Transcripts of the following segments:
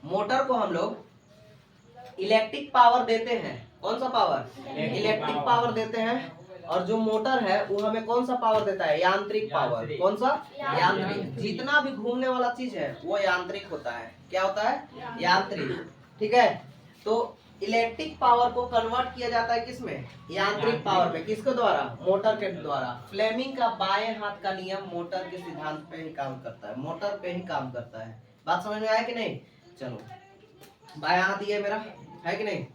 Motor को हम लोग इलेक्ट्रिक पावर देते हैं। कौन सा पावर? इलेक्ट्रिक पावर देते हैं। और जो मोटर है वो हमें कौन सा पावर देता है? यांत्रिक पावर। कौन सा? यांत्रिक। जितना भी घूमने वाला चीज है वो यांत्रिक होता है। क्या होता है? यांत्रिक। ठीक है, तो इलेक्ट्रिक पावर को कन्वर्ट किया जाता है किसमें? यांत्रिक पावर में। किसके द्वारा? मोटर के द्वारा। फ्लेमिंग का बाएं हाथ का नियम मोटर के सिद्धांत पे ही काम करता है, मोटर पे ही काम करता है। बात समझ में आया कि नहीं? चलो, बाएं हाथ ये मेरा है कि नहीं?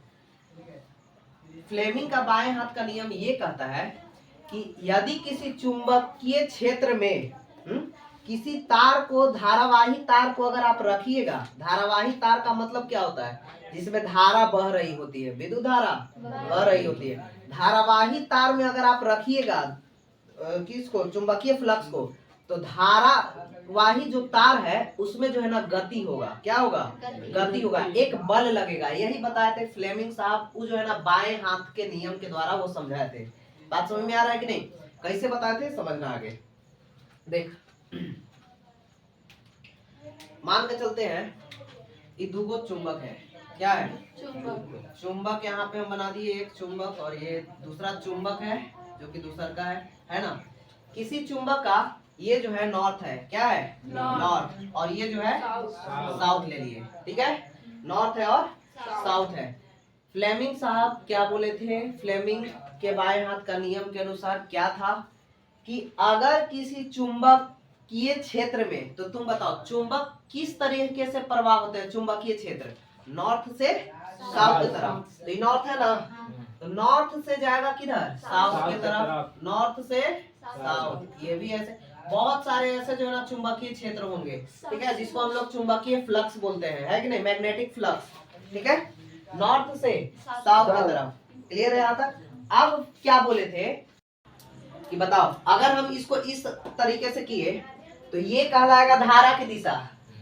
फ्लेमिंग का बाएं हाथ का नियम ये कहता है कि यदि किसी चुंबकीय क्षेत्र में किसी तार को, धारावाही तार को अगर आप रखिएगा, धारावाही तार का मतलब क्या होता है? जिसमें धारा बह रही होती है, विद्युत धारा बह रही होती है। धारावाही तार में अगर आप रखिएगा किसको? चुंबकीय फ्लक्स को, तो धारावाही जो तार है उसमें जो है ना गति होगा। क्या होगा? गति होगा, एक बल लगेगा। यही बताए थे फ्लेमिंग साहब, वो जो है ना बाएं हाथ के नियम के द्वारा वो समझाए थे। बात समझ में आ रहा है कि नहीं? कैसे बताए थे समझना आगे। देख, मान के चलते हैं ये दूगो चुंबक है। क्या है? चुंबक। चुंबक यहाँ पे हम बना दिए एक चुंबक, और ये दूसरा चुंबक है जो कि दूसर का है ना। किसी चुंबक का ये जो है नॉर्थ है। क्या है? नॉर्थ। और ये जो है साउथ ले लिए। ठीक है, नॉर्थ है और साउथ है। फ्लेमिंग साहब क्या बोले थे? फ्लेमिंग के बाएं हाथ का नियम के अनुसार क्या था कि अगर किसी चुंबकीय क्षेत्र में, तो तुम बताओ चुंबक किस तरीके से प्रवाह होते हैं? चुंबकीय क्षेत्र नॉर्थ से साउथ की तरफ। तो नॉर्थ है ना, तो नॉर्थ से जाएगा किधर? साउथ की तरफ। नॉर्थ से साउथ। ये भी ऐसे बहुत सारे ऐसे जो है ना चुंबकीय क्षेत्र होंगे। ठीक है, जिसको हम लोग चुंबकीय फ्लक्स बोलते हैं, है कि नहीं? Magnetic flux. ठीक है, नॉर्थ से साउथ की तरफ। क्लियर है यहाँ तक? अब क्या बोले थे कि बताओ अगर हम इसको इस तरीके से किए तो ये कहलाएगा धारा की दिशा।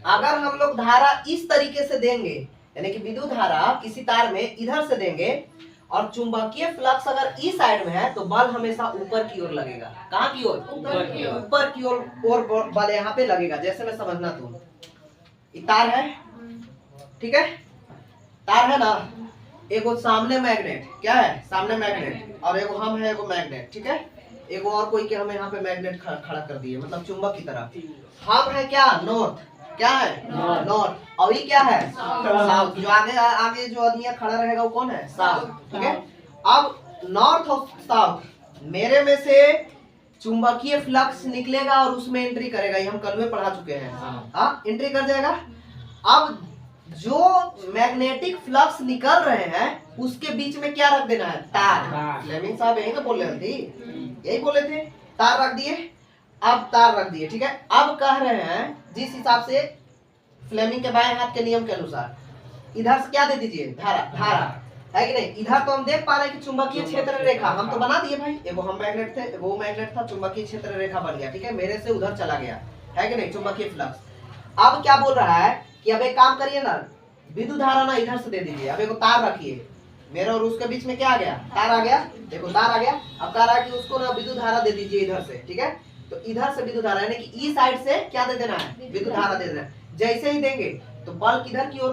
अगर हम लोग धारा इस तरीके से देंगे, यानी कि विद्युत धारा किसी तार में इधर से देंगे, और चुंबकीय फ्लक्स अगर इस साइड में है, तो बल हमेशा ऊपर की ओर लगेगा। कहाँ की ओर? ऊपर की ओर बल यहाँ पे लगेगा। जैसे मैं समझना, तुम ये तार है, ठीक है, तार है ना, एगो सामने मैग्नेट। क्या है? सामने मैग्नेट। और एगो हम है, एगो मैग्नेट। ठीक है, एगो और कोई के हम यहाँ पे मैग्नेट खड़ा कर दिए, मतलब चुंबक की तरह। हम है क्या? नॉर्थ। क्या है? नॉर्थ। और ये क्या है? साउथ। जो आगे जो आदमी खड़ा रहेगा वो कौन है? साउथ। ठीक है, अब नॉर्थ और साउथ मेरे में से चुंबकीय फ्लक्स निकलेगा और उसमें एंट्री करेगा। ये हम कल में पढ़ा चुके हैं। हाँ, एंट्री कर जाएगा। अब जो मैग्नेटिक फ्लक्स निकल रहे हैं उसके बीच में क्या रख देना है? तार। फ्लेमिंग साहब यही तो बोल रहे थे, यही बोले थे। तार रख दिए। अब तार रख दिए। ठीक है, अब कह रहे हैं जिस हिसाब से फ्लेमिंग के बाएं हाथ के नियम के अनुसार इधर से क्या दे दीजिए? धारा। धारा है कि नहीं? इधर तो हम देख पा रहे हैं कि चुंबकीय क्षेत्र रेखा हम तो बना दिए भाई। एगो हम मैग्नेट थे, वो मैग्नेट था, चुंबकीय क्षेत्र रेखा बन गया। ठीक है, मेरे से उधर चला गया, है कि नहीं? चुंबकीय फ्लक्स। अब क्या बोल रहा है कि अब एक काम करिए ना, विद्युत धारा ना इधर से दे दीजिए। अब एगो तार रखिए, मेरे और उसके बीच में क्या आ गया? तार आ गया। देखो तार आ गया। अब कह रहा है कि उसको ना विद्युत धारा दे दीजिए इधर से। ठीक है, तो इधर से विद्युत धारा, यानी कि इस साइड से क्या दे देना है? विद्युत धारा दे देना है। जैसे ही देंगे तो बल किधर की ओर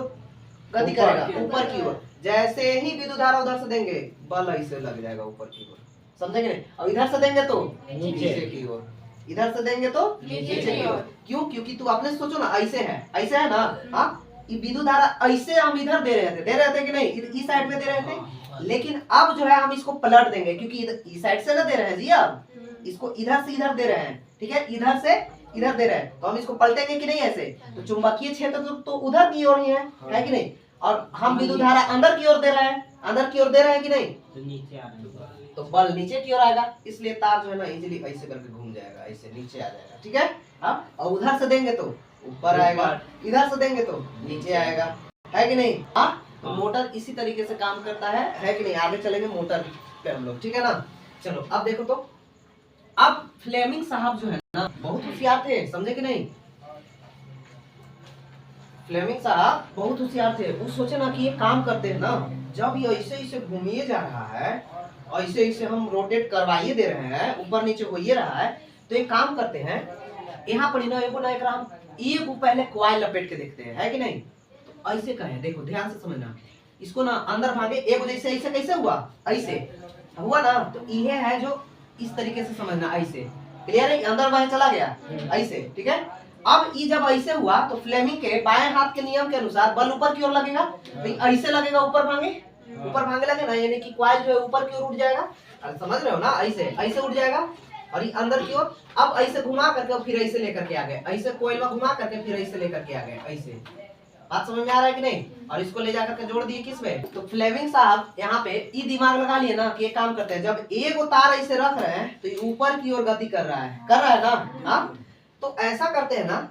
गति करेगा? ऊपर की ओर। जैसे ही विद्युत धारा उधर से देंगे बल ऐसे लग जाएगा ऊपर की ओर। समझेंगे नहीं? और इधर से देंगे तो नीचे की ओर, इधर से देंगे तो नीचे की ओर। क्यों? क्योंकि तू अपने सोचो ना, ऐसे है, ऐसे है ना। हाँ, ये विद्युत धारा ऐसे हम इधर दे रहे थे कि नहीं? इस साइड में दे रहे थे, लेकिन अब जो है हम इसको पलट देंगे, क्योंकि इस साइड से ना दे रहे हैं जी, अब इसको इधर से इधर दे रहे हैं। ठीक है, इधर से इधर दे रहे हैं, तो हम इसको पलटेंगे कि नहीं ऐसे? तो चुंबकीय क्षेत्र तो उधर की ओर ही है कि नहीं? और हम विद्युत धारा अंदर की ओर दे रहे हैं, अंदर की ओर दे रहे हैं कि नहीं? तो नीचे आ रहा है, तो बल नीचे की ओर आएगा। इसलिए तार जो है ना इजीली ऐसे करके घूम जाएगा, ऐसे नीचे आ जाएगा। ठीक है, हाँ, और उधर से देंगे तो ऊपर आएगा, इधर से देंगे तो नीचे आएगा, है कि नहीं? हाँ, तो मोटर इसी तरीके से काम करता है कि नहीं? आगे चलेंगे मोटर पे हम लोग। ठीक है ना? चलो अब देखो, तो अब फ्लेमिंग साहब जो है ना बहुत होशियार थे, समझे कि नहीं? फ्लेमिंग साहब बहुत होशियार थे। वो सोचे ना कि ये काम करते हैं ना, जब ये ऐसे ऐसे घूमिए जा रहा है, ऐसे ऐसे हम रोटेट करवाइए दे रहे हैं, ऊपर नीचे हो ये रहा है, तो एक काम करते हैं, यहाँ पर ना एक पहले कॉइल लपेट के देखते हैं, है कि नहीं? तो ऐसे का है, देखो ध्यान से समझना, इसको ना अंदर भागे एक जैसे, ऐसे कैसे हुआ, ऐसे हुआ ना, तो ये है जो इस तरीके से समझना, ऐसे क्लियर है, अंदर बाहर चला गया ऐसे, ठीक है। अब ये जब ऐसे हुआ तो फ्लेमिंग के बाएं हाथ के नियम के अनुसार बल ऊपर की ओर लगेगा, तो ऐसे लगेगा, ऊपर भागे लगे ना, यानी कि कॉइल जो है ऊपर की ओर उठ जाएगा, समझ रहे हो ना, ऐसे ऐसे उठ जाएगा, और ये अंदर की ओर, अब ऐसे घुमा करके फिर ऐसे लेकर के आ गए, ऐसे कोयल में घुमा करके फिर ऐसे लेकर के आ गए, ऐसे बात समझ में आ रहा है कि नहीं। और इसको ले जाकर के जोड़ दिए किसमें, तो फ्लेमिंग साहब यहाँ पे ये दिमाग लगा लिए ना कि ये काम करते हैं, जब एक तार ऐसे रख रहे हैं तो ये ऊपर की ओर गति कर रहा है ना, हाँ, तो ऐसा करते हैं ना,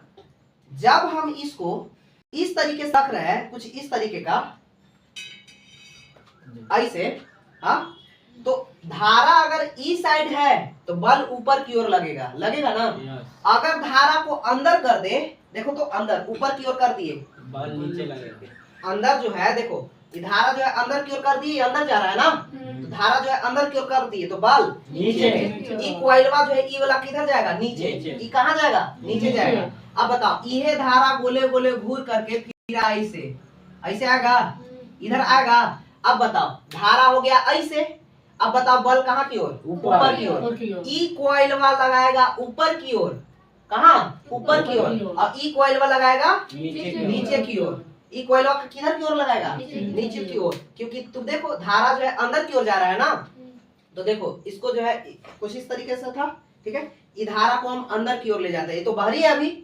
जब हम इसको इस तरीके से रख रहे हैं, कुछ इस तरीके का ऐसे, हाँ, तो धारा अगर ई साइड है तो बल ऊपर की ओर लगेगा ना, अगर धारा को अंदर कर दे, देखो तो अंदर ऊपर की ओर कर दिए, बल नीचे लगेगा, अंदर जो है देखो, ये धारा जो है अंदर की ओर कर दी, अंदर जा रहा है ना, तो धारा जो है अंदर की ओर कर दी तो बल नीचे, ये कॉइलवा जो है ई वाला किधर जाएगा, नीचे, ये कहाँ जाएगा, नीचे जाएगा। अब बताओ, ये धारा गोले गोले घूर करके फिर ऐसे ऐसे आएगा, इधर आएगा। अब बताओ, धारा हो गया ऐसे, अब बताओ बल कहाँ की ओर, ऊपर की ओर, ई कॉइलवा लगाएगा ऊपर की ओर, कहाँ, ऊपर की ओर, और ई कॉइलवा लगाएगा नीचे की ओर, ई कॉइलवा किधर की ओर लगाएगा, नीचे की ओर, क्योंकि तुम देखो धारा जो है अंदर की ओर जा रहा है ना, तो देखो इसको जो है कुछ इस तरीके से था, ठीक है, ये धारा को हम अंदर की ओर ले जाते हैं, ये तो बाहरी है अभी,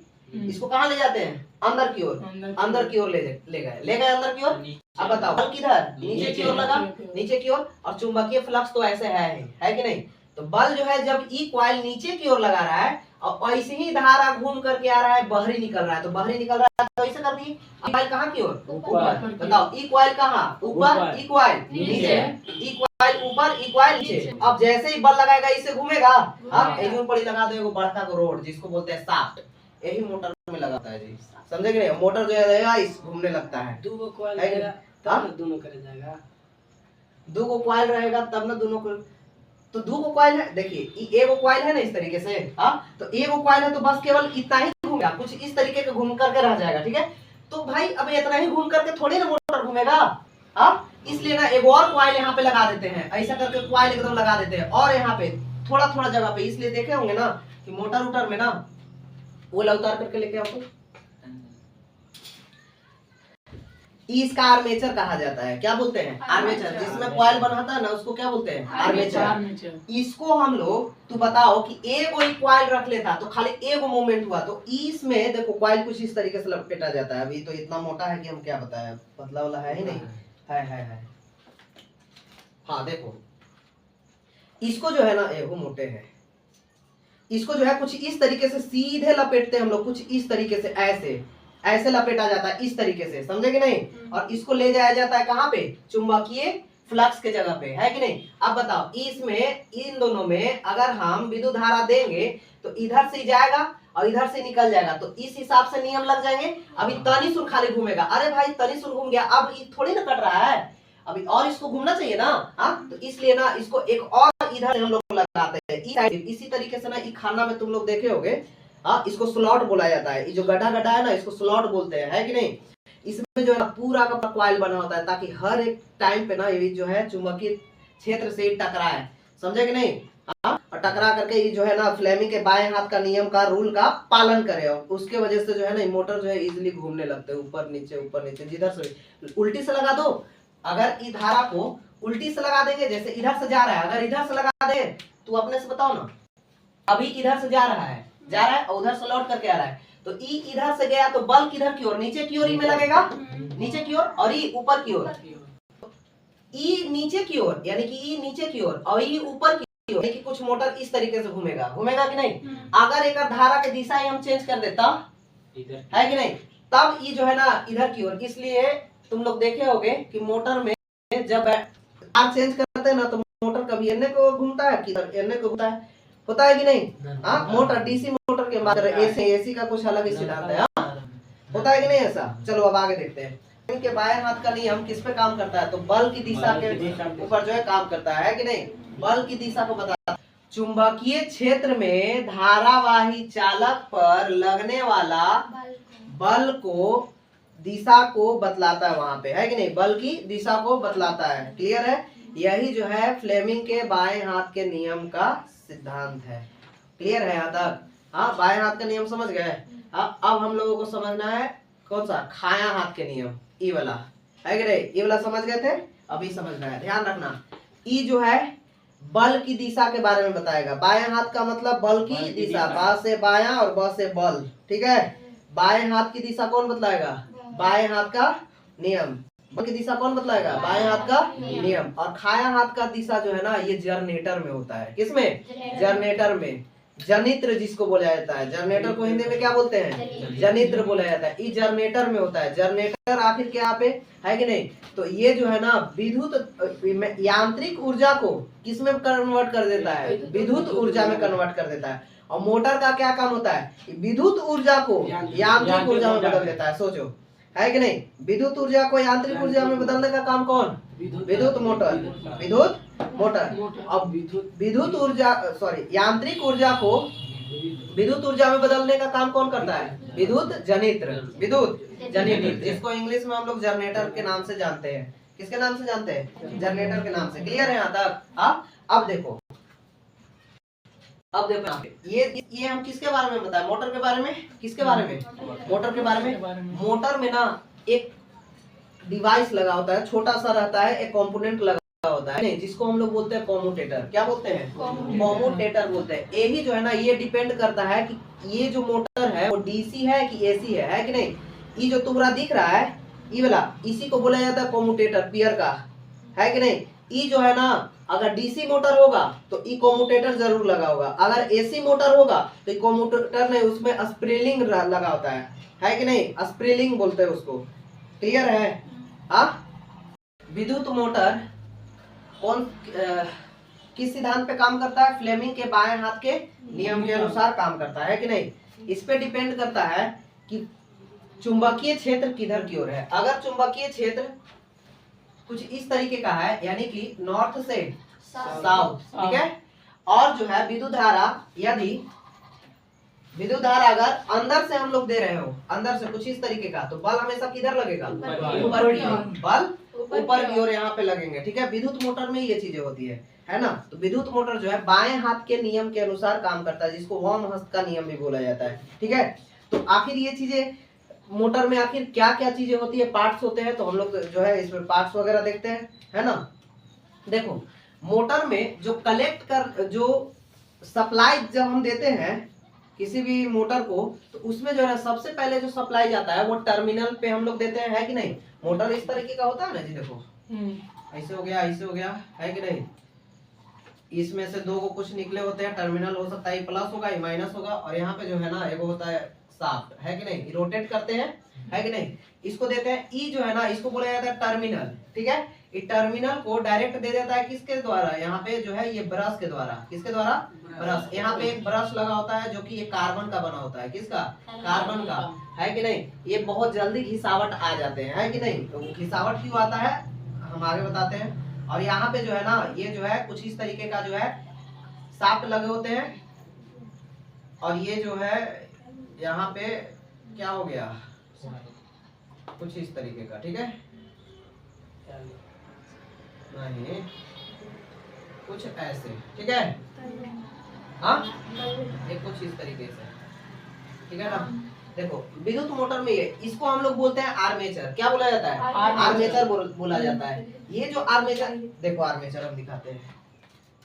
इसको कहाँ ले जाते हैं, अंदर की ओर, अंदर की ओर ले गए अंदर की ओर। अब बताओ बल किधर, नीचे की ओर लगा, नीचे की ओर, और चुंबकीय फ्लक्स तो ऐसे है कि नहीं, तो बल जो है जब ई कॉइल नीचे की ओर लगा रहा है और ऐसे ही धारा घूम करके आ रहा है, बाहरी निकल रहा है, तो बाहरी निकल रहा है तो ऐसे कर दी, कॉइल कहाँ की ओर, ऊपर। बताओ ई कॉइल कहाँ, ऊपर, ई कॉइल नीचे, ई कॉइल ऊपर, ई कॉइल नीचे। अब जैसे ही बल लगाएगा इसे घूमेगा, अब एजून पड़ी लगा दो एगो बड़का को रोड, जिसको बोलते हैं शाफ्ट, यही मोटर में लगाता है जी, समझे कि नहीं, मोटर जो है इस घूमने लगता है, दो कॉइल रहेगा तब दोनों करे जाएगा, दो कॉइल रहेगा तब ना दोनों को, तो दो कॉइल है, देखिए एगो कॉइल है ना इस तरीके से, हाँ, तो एगो कॉइल है तो बस केवल इतना ही घूमेगा, कुछ इस तरीके का घूम करके रह जाएगा, ठीक है। तो भाई अब इतना ही घूम करके थोड़ी ना मोटर घूमेगा, हाँ, इसलिए ना एक और कॉइल यहाँ पे लगा देते हैं, ऐसा करके कॉइल एकदम लगा देते हैं, और यहाँ पे थोड़ा थोड़ा जगह पे, इसलिए देखे होंगे ना कि मोटर उटर में ना वो उतार करके लेके आओ, इसका आर्मेचर कहा जाता है, क्या बोलते हैं, आर्मेचर, जिसमें कॉइल बनाता है ना उसको क्या बोलते हैं, आर्मेचर। इसको हम लोग, तू बताओ कि एक कोई कॉइल रख लेता तो खाली एक मूवमेंट हुआ, तो इसमें देखो कॉइल कुछ इस तरीके से लपेटा जाता है, अभी तो इतना मोटा है कि हम क्या बताएं, पतला वाला है ही नहीं, है। हाँ देखो, इसको जो है ना एगो मोटे है, इसको जो है कुछ इस तरीके से सीधे लपेटते हैं हम लोग, कुछ इस तरीके से ऐसे लपेटा जाता है इस तरीके से, समझे कि नहीं, और इसको ले जाया जाता है कहाँ पे, चुंबकीय फ्लक्स के जगह पे, है कि नहीं। अब बताओ इसमें, इन दोनों में अगर हम विद्युत धारा देंगे तो इधर से जाएगा और इधर से निकल जाएगा, तो इस हिसाब से नियम लग जाएंगे। अभी तनी सुर खाली घूमेगा, अरे भाई तनी सुर घूम गया, अब ये थोड़ी ना कट रहा है, अभी और इसको घूमना चाहिए ना, हाँ, तो इसलिए ना इसको एक और इधर हम लोग लगाते हैं, इसी तरीके से ना ये खाना में तुम लोग देखे होंगे, हाँ, इसको स्लॉट बोला जाता है, ये जो गड्ढा है ना इसको स्लॉट बोलते हैं, है कि नहीं। इसमें जो है पूरा का पूरा कॉइल बना होता है ताकि हर एक टाइम पे ना ये जो है चुंबकीय क्षेत्र से टकराए, समझे कि नहीं, हाँ, और टकरा करके ये जो है ना फ्लेमिंग के बाएं हाथ का नियम का रूल का पालन करे, और उसके वजह से जो है ना मोटर जो है इजीली घूमने लगते हैं, ऊपर नीचे, जिधर से उल्टी से लगा दो, अगर इस धारा को उल्टी से लगा देंगे, जैसे इधर से जा रहा है, अगर इधर से लगा दे तो अपने से बताओ ना, अभी इधर से जा रहा है और उधर से लौट करके आ रहा है, तो ई इधर से गया तो बल किधर की ओर, नीचे की ओर में लगेगा, नीचे की ओर, और ई ऊपर की ओर, ई नीचे की ओर, यानी कि ई नीचे की ओर और ई ऊपर की ओर, यानी कि कुछ मोटर इस तरीके से घूमेगा कि नहीं। अगर एक धारा की दिशा हम चेंज कर देता है कि नहीं, तब ये जो है ना इधर की ओर, इसलिए तुम लोग देखे होंगे कि मोटर में जब तार चेंज करते हैं ना तो मोटर कभी एने को घूमता है, किधर एने को घूमता है, होता है कि नहीं, हाँ, मोटर डीसी मोटर के बाद एसी का कुछ अलग ही सिद्धांत है, होता है कि नहीं ऐसा। चलो अब आगे देखते हैं, इनके बाएं हाथ का नियम किस पे काम करता है, तो बल की दिशा के ऊपर जो है काम करता है कि नहीं, बल की दिशा को बताता है। चुंबकीय क्षेत्र में धारावाही चालक पर लगने वाला बल को दिशा को बतलाता है वहां पे, है कि नहीं, बल की दिशा को बतलाता है। क्लियर है, यही जो है फ्लेमिंग के बाएं हाथ के नियम का सिद्धांत है। क्लियर है यहाँ तक? हाँ, बाएं हाथ का नियम समझ गए। अब हम लोगों को समझना है कौन सा, खाया हाथ के नियम, ई वाला, है कि नहीं, ई वाला समझ गए थे, अभी समझना है, ध्यान रखना। ई जो है बल की दिशा के बारे में बताएगा। बाएं हाथ का मतलब बल की दिशा, बा से बायां और ब से बल, ठीक है। बाएं हाथ की दिशा कौन बतलाएगा, बाएं हाथ का नियम। बल की दिशा कौन बतलाएगा, बाएं हाथ का नियम। और खाया हाथ का दिशा जो है ना, ये जनरेटर में होता है। किसमें, जनरेटर में, जनित्र जिसको बोला जाता है। जनरेटर को हिंदी में क्या बोलते हैं, जनित्र बोला जाता है। ये जनरेटर में होता है। जनरेटर आखिर क्या पे है कि नहीं, तो ये जो है ना विद्युत यांत्रिक ऊर्जा को किस में कन्वर्ट कर देता है, विद्युत ऊर्जा में कन्वर्ट कर देता है। और मोटर का क्या काम होता है, विद्युत ऊर्जा को यांत्रिक ऊर्जा में बदल देता है। सोचो, है कि नहीं, विद्युत ऊर्जा को यांत्रिक ऊर्जा में बदलने का काम कौन, विद्युत मोटर, विद्युत मोटर। अब विद्युत ऊर्जा यांत्रिक ऊर्जा को विद्युत ऊर्जा में बदलने का काम कौन करता है, विद्युत जनित्र, विद्युत जनित्र, जिसको इंग्लिश में हम लोग जनरेटर के नाम से जानते हैं। किसके नाम से जानते हैं, जनरेटर के नाम से। क्लियर है यहाँ तक? अब देखो यहाँ पे ये हम किसके बारे में बताएं, मोटर के बारे में। किसके बारे में, मोटर के बारे में। मोटर में ना एक डिवाइस लगा होता है, छोटा सा रहता है, एक कंपोनेंट लगा होता है, जिसको हम लोग बोलते हैं कॉम्यूटेटर। क्या बोलते हैं, कॉम्यूटेटर बोलते हैं। यही जो है ना, ये डिपेंड करता है कि ये जो मोटर है वो डीसी है कि एसी है कि नहीं। ये जो तुम्हारा दिख रहा है, ये वाला, इसी को बोला जाता है कॉम्यूटेटर, पियर का, है कि नहीं। ये जो है ना, अगर डीसी मोटर होगा तो ई कॉम्यूटेटर जरूर लगा होगा। अगर एसी मोटर होगा तो ये कॉम्यूटेटर नहीं, उसमें स्प्रिंग लगा होता है कि नहीं, स्प्रिंग बोलते हैं उसको। क्लियर है? विद्युत मोटर कौन किस सिद्धांत पे काम करता है, फ्लेमिंग के बाएं हाथ के नियम के अनुसार काम करता है कि नहीं। इस पे डिपेंड करता है कि चुंबकीय क्षेत्र किधर की ओर है। अगर चुंबकीय क्षेत्र कुछ इस तरीके का है, यानी कि नॉर्थ से साउथ, ठीक है। और जो है विद्युत धारा, यदि विद्युत धारा अगर अंदर से हम लोग दे रहे हो, अंदर से कुछ इस तरीके का, तो बल हमेशा किधर लगेगा, ऊपर की ओर, बल ऊपर की ओर यहाँ पे लगेंगे, ठीक है। विद्युत मोटर में ये चीजें होती है ना। तो विद्युत मोटर जो है बाएं हाथ के नियम के अनुसार काम करता है, जिसको वाम हस्त का नियम भी बोला जाता है, ठीक है। तो आखिर ये चीजें मोटर में आखिर क्या क्या चीजें होती है, पार्ट्स होते हैं, तो हम लोग जो है इसमें पार्ट्स वगैरह देखते हैं, है ना। देखो, मोटर में जो कलेक्ट कर, जो सप्लाई जब हम देते हैं किसी भी मोटर को, तो उसमें जो है सबसे पहले जो सप्लाई जाता है वो टर्मिनल पे हम लोग देते हैं, है कि नहीं। मोटर इस तरीके का होता है ना जी, देखो ऐसे हो गया, ऐसे हो गया, है कि नहीं। इसमें से दो को कुछ निकले होते हैं, टर्मिनल हो सकता है प्लस होगा, ये माइनस होगा, और यहाँ पे जो है ना एक होता है शाफ्ट, है कि नहीं, रोटेट करते हैं, है कि नहीं। इसको देते हैं ई जो है ना, इसको बोला जाता है टर्मिनल, ठीक है। ये टर्मिनल को डायरेक्ट दे देता है किसके द्वारा, यहाँ पे जो है ये ब्रश के द्वारा। किसके द्वारा, ब्रश। यहाँ पे एक ब्रश लगा होता है जो कि ये कार्बन का बना होता है। किसका, कार्बन का, है कि नहीं। ये बहुत जल्दी घिसावट आ जाते हैं, है कि नहीं। तो घिसावट क्यों आता है हम आगे बताते हैं। और यहाँ पे जो है ना, ये जो है कुछ इस तरीके का जो है शाफ्ट लगे होते हैं, और ये जो है यहाँ पे क्या हो गया, कुछ इस तरीके का, ठीक है। नहीं, कुछ ऐसे, ठीक है। हाँ, ये कुछ इस तरीके से, ठीक है ना। देखो, विद्युत मोटर में ये, इसको हम लोग बोलते हैं आर्मेचर। क्या बोला जाता है, आर्मेचर बोला जाता है। ये जो आर्मेचर, देखो आर्मेचर हम दिखाते हैं,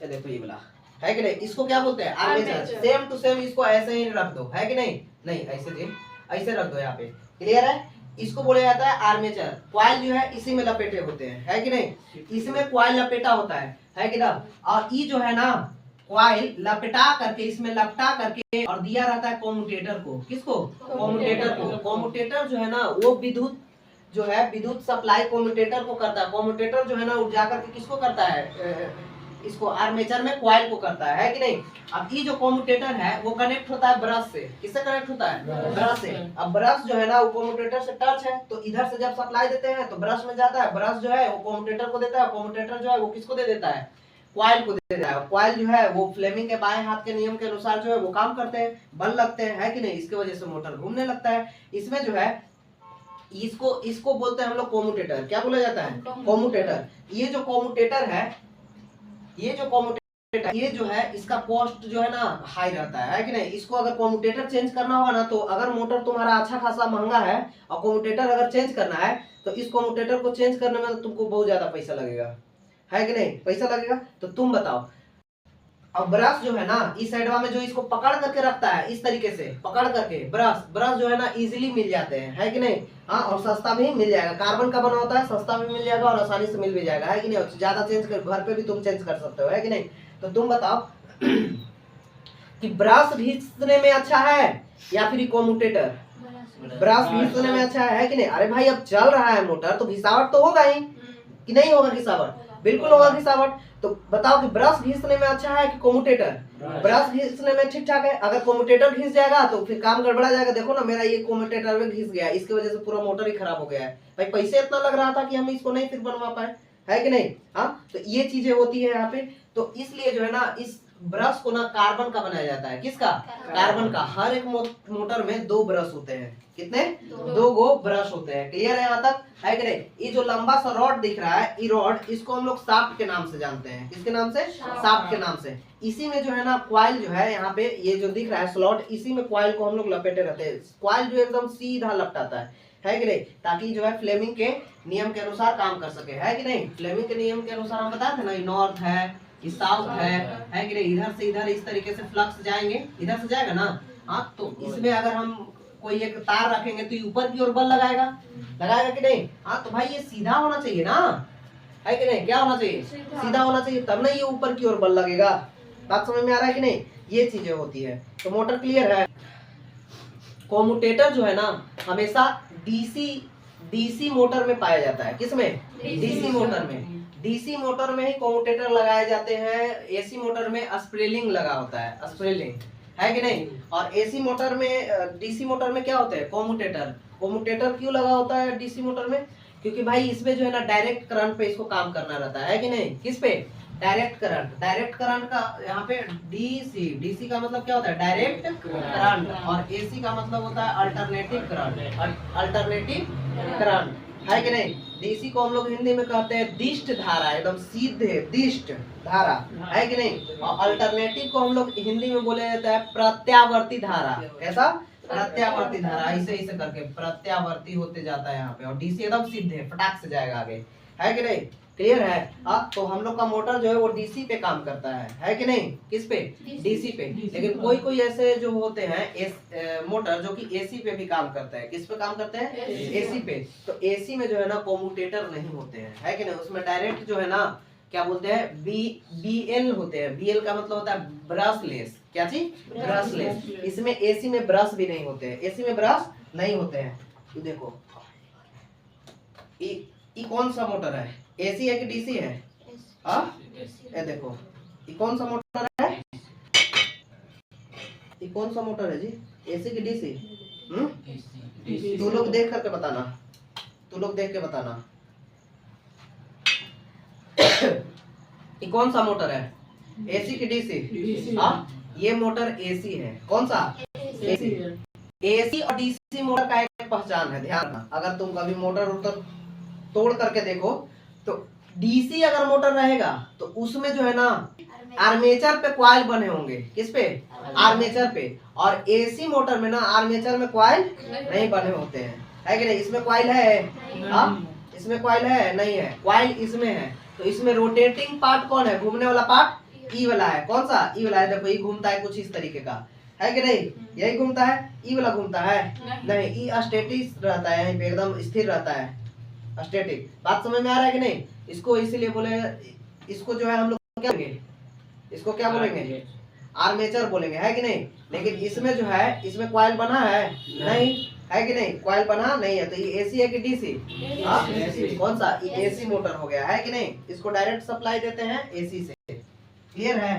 ये देखो ये वाला, है कि नहीं। इसको क्या बोलते हैं, आर्मेचर। सेम टू सेम इसको ऐसे ही रख दो, है कि नहीं, नहीं ऐसे जी, ऐसे रख दो यहाँ पे। क्लियर है। इसको बोला जाता है आर्मेचर। कॉइल जो है इसी में लपेटे होते हैं, है कि नहीं। इसमें कॉइल लपेटा होता है कि ना। और ये जो है ना, कॉइल लपेटा करके, इसमें लपटा करके, और दिया रहता है कॉम्यूटेटर को। किसको, कॉम्यूटेटर को। कॉम्यूटेटर जो है ना, वो विद्युत जो है, विद्युत सप्लाई कॉम्यूटेटर को करता है। कॉम्यूटेटर जो है ना, उठ जाकर के किसको करता है, इसको आर्मेचर में कॉइल को करता है कि नहीं। अब ये जो कॉम्यूटेटर है वो कनेक्ट होता है ब्रश से। किससे कनेक्ट होता है, ब्रश से। अब ब्रश जो है ना, वो कॉम्यूटेटर से टच है, तो इधर से जब सप्लाई देते हैं तो ब्रश में जाता है, ब्रश जो है वो कॉम्यूटेटर को देता है, कॉम्यूटेटर जो है वो किसको दे देता है, कॉइल को दे देता है। कॉइल जो है वो फ्लेमिंग के बाएं हाथ के नियम के अनुसार जो है वो काम करते हैं, बल लगते हैं, है कि नहीं। इसकी वजह से मोटर घूमने लगता है। इसमें जो है इसको बोलते हैं हम लोग कोमुटेटर। क्या बोला जाता है? कोमुटेटर। ये जो कोमुटेटर है, ये जो है इसका कॉस्ट जो है ना हाई रहता है कि नहीं। इसको अगर कोमुटेटर चेंज करना होगा ना, तो अगर मोटर तुम्हारा अच्छा खासा महंगा है और कोमुटेटर अगर चेंज करना है, तो इस कोमुटेटर को चेंज करने में तुमको बहुत ज्यादा पैसा लगेगा, है कि नहीं? पैसा लगेगा। तो तुम बताओ, अब ब्रश जो है ना, इस साइडवा में जो इसको पकड़ करके रखता है, इस तरीके से पकड़ करके ब्रश जो है ना इजीली मिल जाते हैं, है कि नहीं? हाँ, और सस्ता भी मिल जाएगा। कार्बन का बना होता है, सस्ता भी मिल जाएगा और आसानी से मिल भी जाएगा, है कि नहीं? ज्यादा चेंज कर, घर पे भी तुम चेंज कर सकते हो, है कि नहीं? तो तुम बताओ कि ब्रश घिसने में अच्छा है या फिर कोमुटेटर? ब्रश घिसने में अच्छा है कि नहीं? अरे भाई, अब चल रहा है मोटर तो घिसावट तो होगा ही कि नहीं होगा? घिसावट बिल्कुल होगा घिसावट। तो बताओ कि ब्रश घिसने में अच्छा है कि कोमुटेटर? ब्रश घिसने में ठीक ठाक है। अगर कोमुटेटर घिस जाएगा तो फिर काम गड़बड़ा जाएगा। देखो ना, मेरा ये कोमुटेटर में घिस गया, इसकी वजह से पूरा मोटर ही खराब हो गया है। भाई पैसे इतना लग रहा था कि हम इसको नहीं फिर बनवा पाए, है कि नहीं? हाँ, तो ये चीजें होती है यहाँ पे। तो इसलिए जो है ना, इस ब्रश को ना कार्बन का बनाया जाता है। किसका? कार्बन का। हर एक मोटर में 2 ब्रश होते हैं। कितने? 2 गो ब्रश होते हैं। क्लियर है यहाँ तक, है कि नहीं? ये जो लंबा सा रॉड दिख रहा है, ये रॉड, इसको हम लोग शाफ्ट के नाम से जानते हैं। किसके नाम से? शाफ्ट के नाम से। इसी में जो है ना कॉइल जो है, यहाँ पे ये जो दिख रहा है स्लॉट, इसी में कॉइल को हम लोग लपेटे रहते हैं। कॉइल जो एकदम सीधा लपटाता है कि नहीं? ताकि जो है फ्लेमिंग के नियम के अनुसार काम कर सके, है कि नहीं? फ्लेमिंग के नियम के अनुसार हम बताए थे ना, नॉर्थ है, साउथ है कि नहीं? इधर से इधर इस तरीके से फ्लक्स जाएंगे, इधर से जाएगा ना। हाँ, तो इसमें अगर हम कोई एक तार रखेंगे तो ऊपर की ओर बल लगाएगा कि नहीं? हाँ, तो भाई ये सीधा होना चाहिए ना, है कि नहीं? क्या होना चाहिए? सीधा होना चाहिए, तब ना ये ऊपर की ओर बल लगेगा। बात समझ में आ रहा है कि नहीं? ये चीजें होती है। तो मोटर क्लियर है। कोमुटेटर जो है ना हमेशा डीसी मोटर में पाया जाता है। किसमें? डीसी मोटर में। डीसी मोटर में ही कोमुटेटर लगाए जाते हैं। एसी मोटर में स्प्रेलिंग लगा होता है, स्प्रेलिंग, है कि नहीं? और एसी मोटर में, डीसी मोटर में क्या होता है? कोमुटेटर क्यों लगा होता है डीसी मोटर में? क्योंकि भाई इसमें जो है ना डायरेक्ट करंट पे इसको काम करना रहता है कि नहीं? किस पे? डायरेक्ट करंट का यहाँ पे डीसी का मतलब क्या होता है? Direct current. और एसी का मतलब होता है अल्टरनेटिव करंट, है कि नहीं? डीसी को हम लोग हिंदी में कहते हैं दिष्ट धारा, एकदम सीधे दिष्ट धारा, है कि नहीं? और अल्टरनेटिव को हम लोग हिंदी में बोले जाता है प्रत्यावर्ती धारा। कैसा? प्रत्यावर्ती धारा। ऐसे करके प्रत्यावर्ती होते जाता है यहाँ पे। और डीसी एकदम सीधे फटाक से जाएगा आगे, है कि नहीं? क्लियर है? तो हम लोग का मोटर जो है वो डीसी पे काम करता है कि नहीं? किस पे? डीसी पे। लेकिन कोई ऐसे जो होते हैं मोटर जो कि एसी पे भी काम करते हैं। किस पे काम करते हैं? एसी पे। तो एसी में जो है ना कोमुटेटर नहीं होते हैं, है कि नहीं? उसमें डायरेक्ट जो है ना क्या बोलते हैं? बीएल होते हैं। बीएल का मतलब होता है ब्रशलेस। क्या चीज? ब्रशलेस। इसमें एसी में ब्रश भी नहीं होते हैं। एसी में ब्रश नहीं होते हैं। ये देखो, ये कौन सा मोटर है? एसी है कि डीसी है? ये देखो, ये कौन सा मोटर है? ये कौन सा मोटर है जी? एसी की डीसी? तू लोग देख करके बताना, ये कौन सा मोटर है? एसी की डीसी? हाँ, ये मोटर एसी है। कौन सा? एसी। एसी और डीसी मोटर का एक पहचान है, ध्यान रखना। अगर तुम कभी मोटर तोड़ करके देखो तो डीसी अगर मोटर रहेगा तो उसमें जो है ना आर्मेचर पे कॉइल बने होंगे। किस पे? आर्मेचर पे। और एसी मोटर में ना आर्मेचर में कॉइल नहीं बने होते हैं, है कि नहीं? इसमें कॉइल है? इसमें कॉइल है? नहीं है। कॉइल इसमें है। तो इसमें रोटेटिंग पार्ट कौन है? घूमने वाला पार्ट ई वाला है। कौन सा? ई वाला है। देखो, ई घूमता है कुछ इस तरीके का, है कि नहीं? यही घूमता है। ई वाला घूमता है? नहीं, ई स्टैटिक रहता है, यहीं पे एकदम स्थिर रहता है, स्टैटिक। बात समझ में आ रहा है कि नहीं? इसको इसीलिए बोले, इसको जो है हम लोग क्या बोलेंगे? इसको क्या बोलेंगे? आर्मेचर बोलेंगे, है कि नहीं? लेकिन इसमें जो है, इसमें कॉइल बना है? नहीं, है कि नहीं? कॉइल बना नहीं है। तो ये एसी है कि डीसी? कौन सा? ये एसी मोटर हो गया, है कि नहीं? इसको डायरेक्ट सप्लाई देते हैं एसी से। क्लियर है?